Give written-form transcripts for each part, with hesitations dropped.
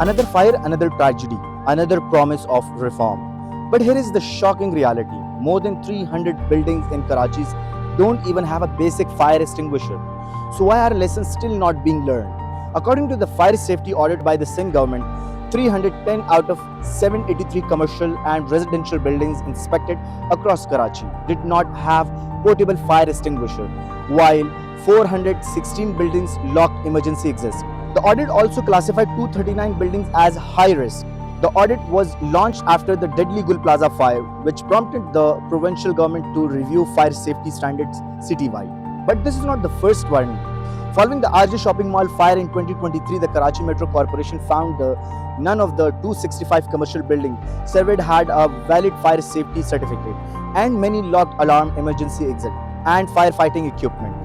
Another fire, another tragedy, another promise of reform. But here is the shocking reality. More than 300 buildings in Karachi don't even have a basic fire extinguisher. So why are lessons still not being learned? According to the fire safety audit by the Sindh government, 310 out of 783 commercial and residential buildings inspected across Karachi did not have portable fire extinguisher, while 416 buildings lacked emergency exits. The audit also classified 239 buildings as high risk. The audit was launched after the deadly Gul Plaza fire, which prompted the provincial government to review fire safety standards citywide. But this is not the first warning. Following the RJ Shopping Mall fire in 2023, the Karachi Metro Corporation found none of the 265 commercial buildings surveyed had a valid fire safety certificate, and many lacked alarm, emergency exit, and firefighting equipment.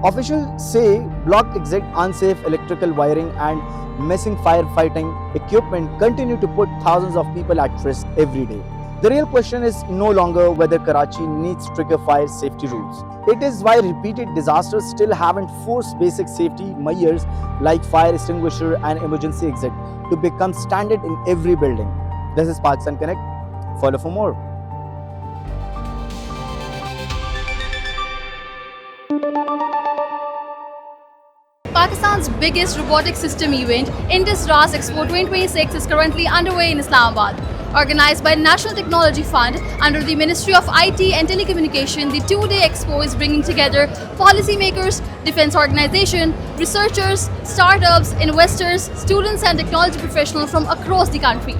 Officials say blocked exit, unsafe electrical wiring, and missing firefighting equipment continue to put thousands of people at risk every day. The real question is no longer whether Karachi needs stricter fire safety rules. It is why repeated disasters still haven't forced basic safety measures like fire extinguisher and emergency exit to become standard in every building. This is Pakistan Connect. Follow for more. Pakistan's biggest robotic system event, Indus RAS Expo 2026, is currently underway in Islamabad. Organized by National Technology Fund under the Ministry of IT and Telecommunication, the two-day expo is bringing together policymakers, defense organizations, researchers, startups, investors, students and technology professionals from across the country.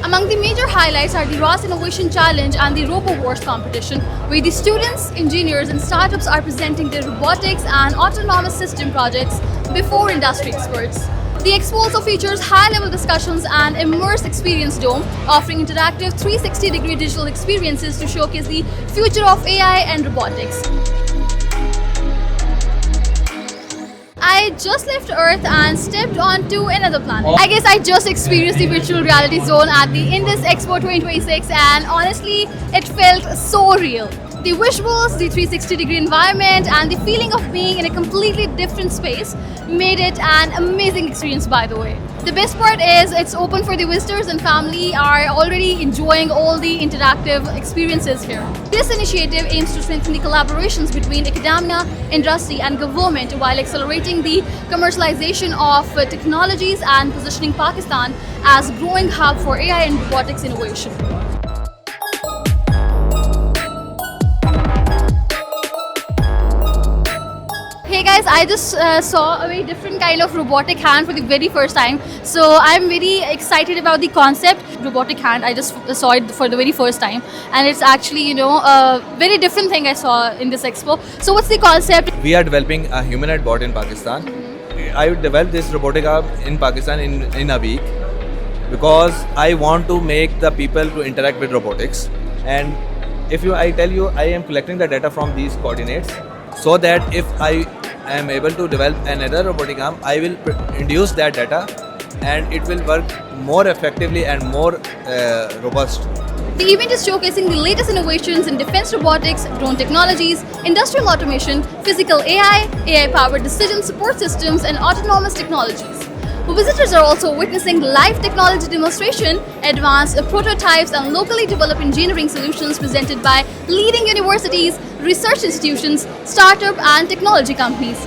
Among the major highlights are the RAS Innovation Challenge and the RoboWars competition, where the students, engineers and startups are presenting their robotics and autonomous system projects before industry experts. The expo also features high-level discussions and immersive experience dome, offering interactive 360-degree digital experiences to showcase the future of AI and robotics. I just left Earth and stepped onto another planet. I guess I just experienced the virtual reality zone at the Indus Expo 2026, and honestly, it felt so real. The visuals, the 360-degree environment and the feeling of being in a completely different space made it an amazing experience, by the way. The best part is it's open for the visitors, and family are already enjoying all the interactive experiences here. This initiative aims to strengthen the collaborations between academia, industry and government while accelerating the commercialization of technologies and positioning Pakistan as a growing hub for AI and robotics innovation. Hey guys, I just saw a very different kind of robotic hand for the very first time. So I'm very excited about the concept. Robotic hand, I just saw it for the very first time. And it's actually, a very different thing I saw in this expo. So what's the concept? We are developing a humanoid bot in Pakistan. I would develop this robotic arm in Pakistan in a week because I want to make the people to interact with robotics. And I tell you, I am collecting the data from these coordinates so that if I am able to develop another robotic arm, I will induce that data and it will work more effectively and more robust. The event is showcasing the latest innovations in defense robotics, drone technologies, industrial automation, physical AI, AI-powered decision support systems, and autonomous technologies. Visitors are also witnessing live technology demonstration, advanced prototypes, and locally developed engineering solutions presented by leading universities, research institutions, startup, and technology companies.